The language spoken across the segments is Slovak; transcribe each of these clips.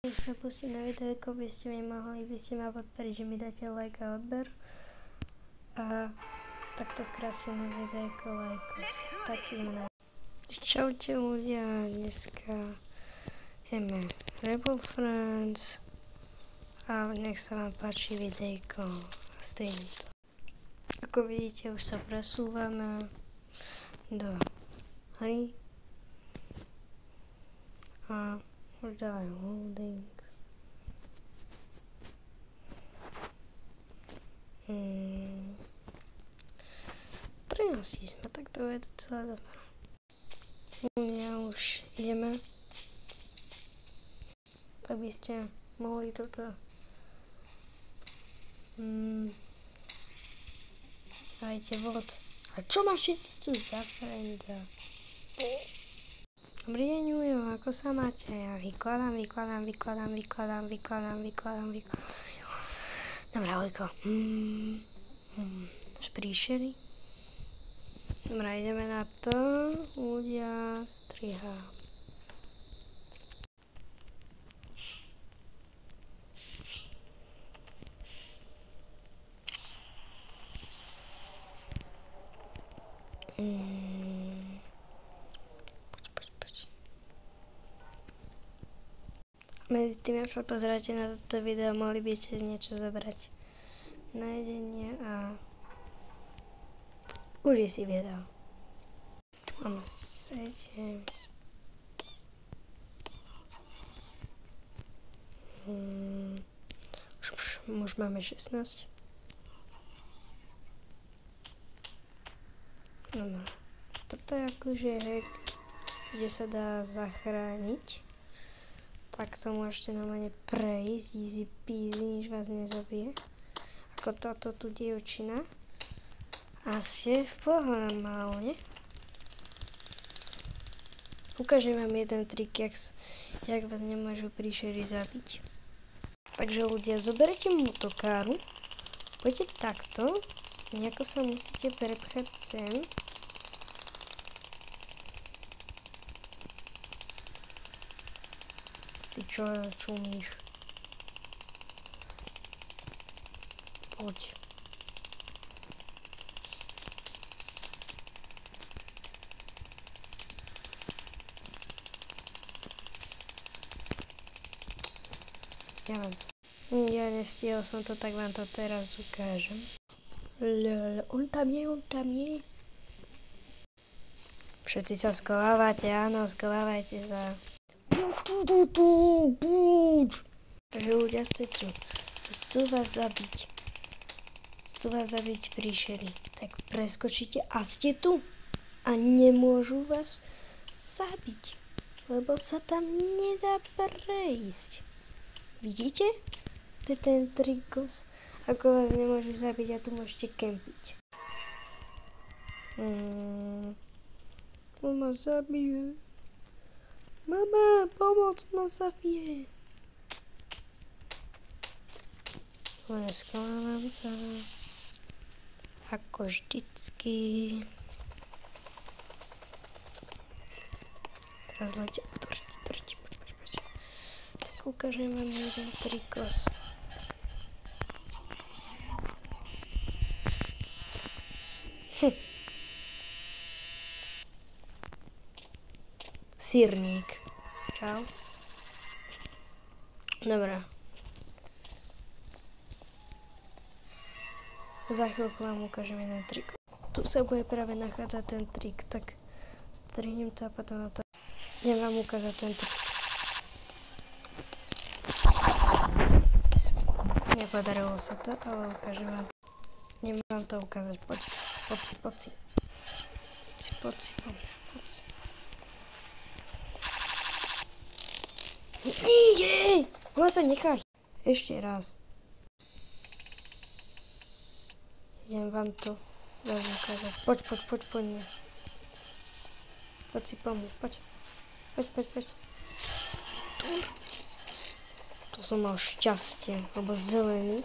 Když se pustím na videjko, byste mi mohli, byste ma podporiť, že mi dáte like a odber. A takto krásne na videjko lajko. Tak ideme na... Čaute ľudia, dneska ideme Rebel Friends a nech sa vám páči videjko a stream to. Ako vidíte, už sa presúvame do hry a už dávajú loading. 13 sme, tak to je docela dobré. Ja už ideme. Tak by ste mohli toto dajte vod. A čo máš všetci tu za frenda? Dobrý deň, Jujo, ako sa máte? Ja vykladám. Dobrá, Ojko. Špríšery. Dobrá, ideme na to. Ľudia, striha. Medzi tým, ak sa pozeráte na toto video, mohli by ste z niečo zobrať na jedenie a užij si video. Máme 7. Už máme 16. Dobre. Toto je akože hack, kde sa dá zachrániť. Tak to môžete normálne prejsť, easy peasy, nič vás nezabije. Ako táto tu dievčina. A ste v pohode normálne. Ukážem vám jeden trik, jak vás nemôžu príšery zabiť. Takže ľudia, zoberete motokáru, poďte takto, nejako sa musíte prepchať sem. Ty čo čumíš? Poď. Ja nestihol som to, tak vám to teraz ukážem. On tam je. Všetci sa schovávate, áno, schovávajte sa. Takže ľudia chcete, chcú vás zabiť príšery, tak preskočíte a ste tu a nemôžu vás zabiť, lebo sa tam nedá prejsť. Vidíte? To je ten trikos, ako vás nemôžu zabiť a tu môžete kempiť. On ma zabije. Mama, pomoc, ma zabije. Neschovávam sa. Ako vždycky. Teraz letia torti. Poď. Tak ukážem vám jeden trikos. Sírník. Čau. Dobre. Za chvíľku vám ukážem jeden trik. Tu sa bude práve nachádzať ten trik, tak strihnem to a potom na to. Idem vám ukázať ten trik. Nepodarilo sa to, ale ukážem vám to. Idem vám to ukázať. Poď si. Nie! Ona sa nechá. Ešte raz. Idem vám to zase ukázať. Poď. Poď si pomôcť, poď. To som mal šťastie, lebo zelený.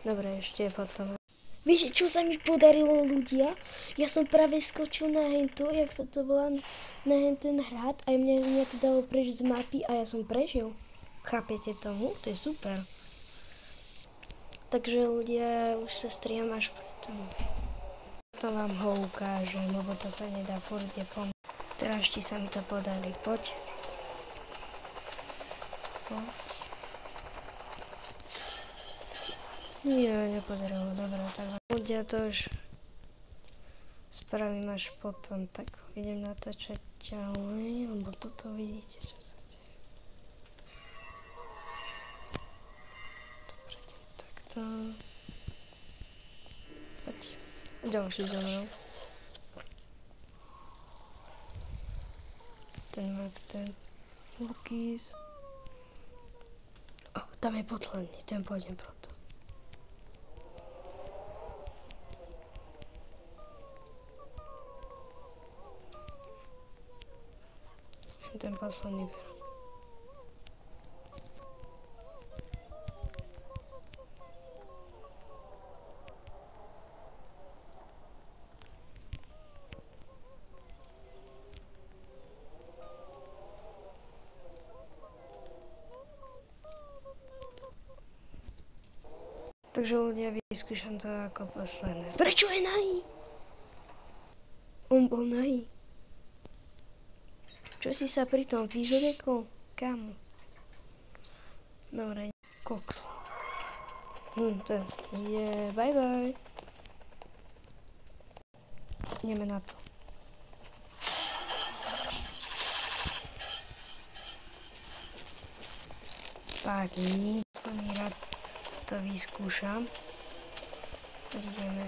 Dobre, ešte potom. Viete, čo sa mi podarilo, ľudia? Ja som práve skočil na hento, jak sa to volá, na ten hrad a mňa to dalo preč z mapy a ja som prežil. Chápete tomu? To je super. Takže ľudia, už sa striham až potom. Potom vám ho ukážem, lebo to sa nedá furt je Teraz ti sa mi to podarí. Poď. Poď. Nie, nepodarilo. Dobre, tak ľudia to už spravím až potom. Tak idem natáčať ďalej, lebo toto vidíte, čo sa deje. Dobre, idem takto. Poď. Ďalší za mnou. Ten map, ten cookies. Tam je posledný, ten pôjdem proto. Ten posledný berú. Takže ľudia, vyskúšam to ako posledné. Prečo je nahý? On bol nahý. Čo si sa pri tom vyzliekol? Kam? Dobre, koks. Ten si ide. Bye bye. Ideme na to. Tak, nic som rád to vyskúšam. Ideme.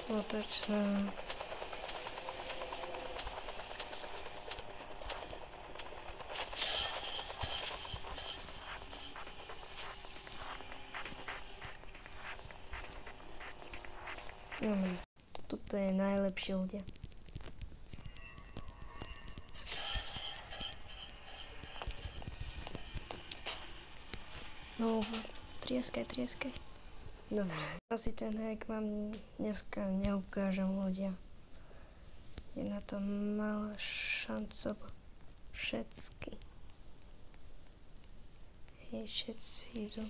Otoč sa. Dobre. Toto je najlepšie ľudia. No, trieskaj. Dobre. Asi ten hack vám dneska neukážem, ľudia. Je na to malá šanca, všetky. Hej, všetci idú.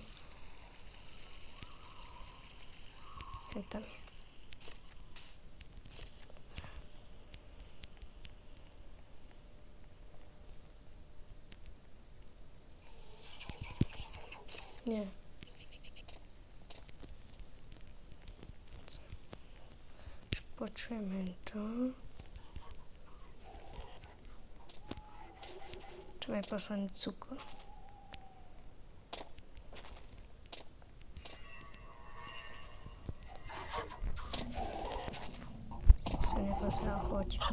Hen tam je. Nie. Už počujeme to. Čo je posledný cukor? Si sa nepozrel, choď.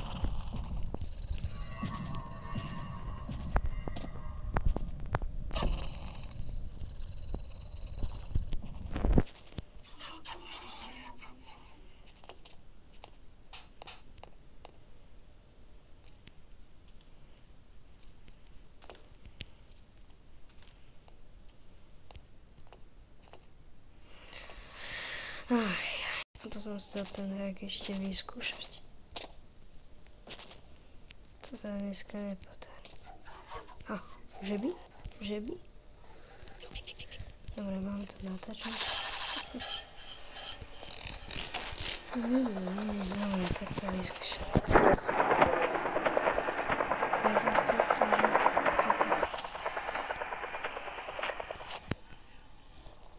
To som chcel ten hack ešte vyskúšať. To sa dneska nepodarí. Že by? Dobre, mám to natáčať. Nie, dobre, tak to vyskúšať teraz. Ja som chcel to chápať.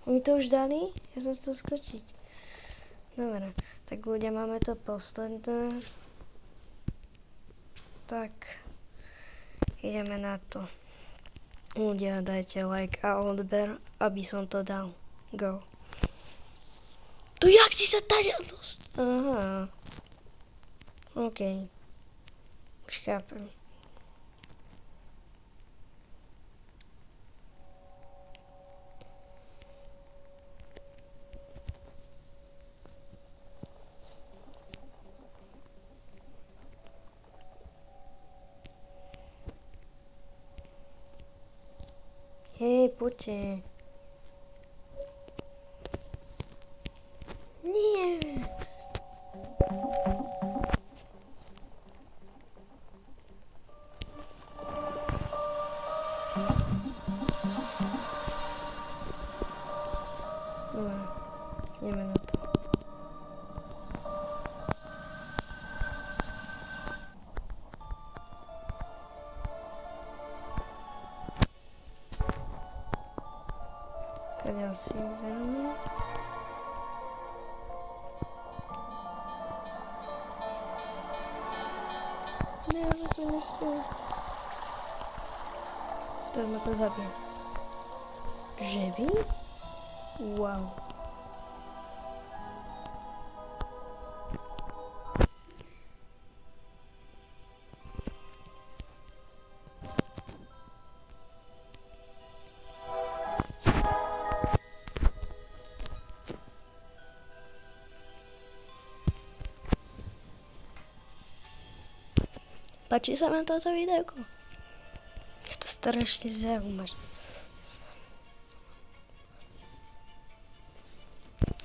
Oni to už dali? Ja som chcel skočiť. Dobre, tak ľudia, máme to posledné. Tak, ideme na to. Ľudia, dajte like a odber, aby som to dal. Go. To jak si sa tady dostal? Aha. OK. Už chápem. Hej, poďte. Nie. Tady asi ven. Ne, já to nesmím. To mě to zabije. Živý? Wow. Páči sa vám toto videjko? Je to strašne zaujímavé.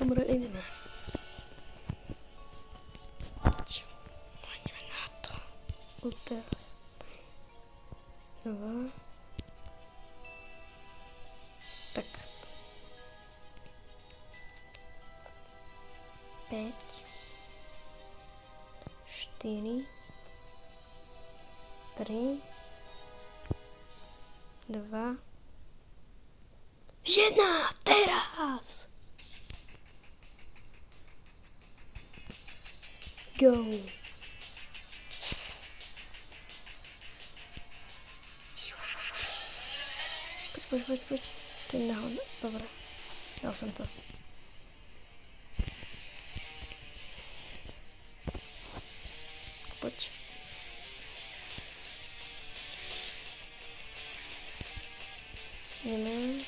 Dobre, ideme. Poďme na to. Už teraz. 2. Tak. 5. 4. 3, 2, 1, teraz! Go! Poď. Ty nahoru, dobré. Dal jsem to. Pojď. Jdeme.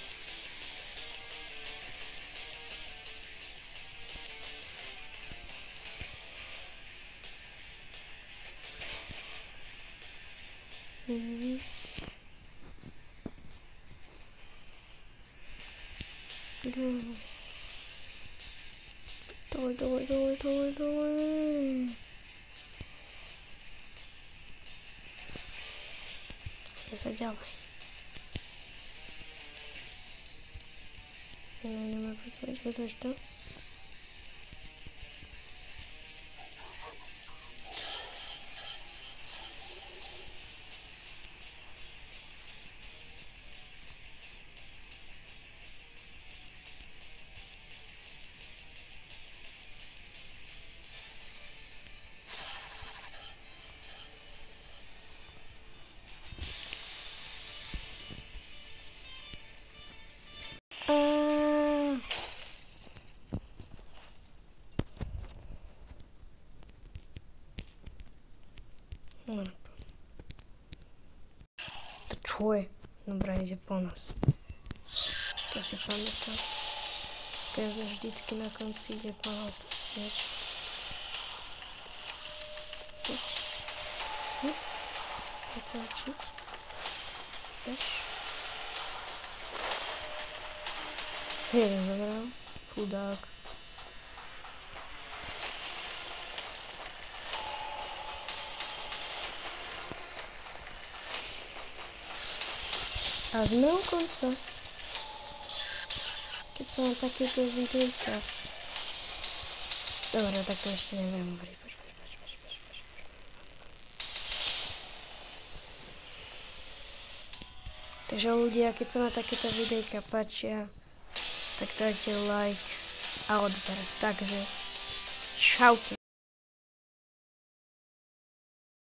Dole. Je se ďalej. Ideme potvrdiť to. To čo je? Dobrá, ide po nás. To si pamätám. Keď vždycky na konci ide po nás, to si niečo. Poď. Prekročiť. Bež. Jeden zobral. Chudák. A sme u konca. Keď sa mám takéto videjka. Dobre, tak to ešte neviem hovoriť. Poď. Takže ľudia, keď sa na takéto videjka páčia, tak dajte like a odber. Takže čaute.